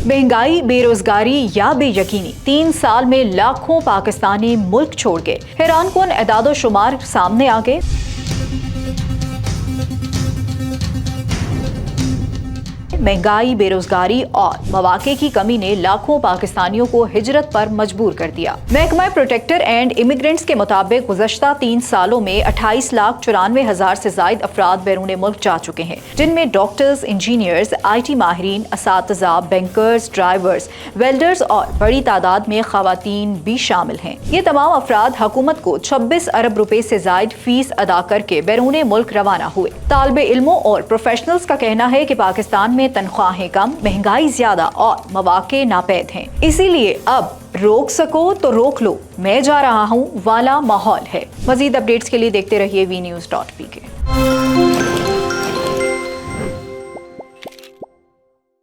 महंगाई, बेरोजगारी या बेयकीनी, 3 साल में लाखों पाकिस्तानी मुल्क छोड़ गए। हैरानकुन एदादोशुमार सामने आ गए। महंगाई, बेरोजगारी और मौके की कमी ने लाखों पाकिस्तानियों को हिजरत पर मजबूर कर दिया। महकमा प्रोटेक्टर एंड इमिग्रेंट्स के मुताबिक गुज़श्ता 3 सालों में 28,94,000 से ज़ायद अफराद बैरून मुल्क जा चुके हैं, जिनमें डॉक्टर्स, इंजीनियर्स, IT माहिरीन, असातिज़ा, बैंकर्स, ड्राइवर्स, वेल्डर्स और बड़ी तादाद में ख़वातीन भी शामिल हैं। ये तमाम अफराद हुकूमत को 26 अरब रुपए से ज़ायद फीस अदा करके बैरून मुल्क रवाना हुए। तालिबे इल्मों और प्रोफेशनल्स का कहना है कि पाकिस्तान में तनख्वाहें कम, महंगाई ज्यादा और मौके नापैद हैं। इसीलिए अब रोक सको तो रोक लो, मैं जा रहा हूँ वाला माहौल है। मजीद अपडेट्स के लिए देखते रहिए VNews.pk।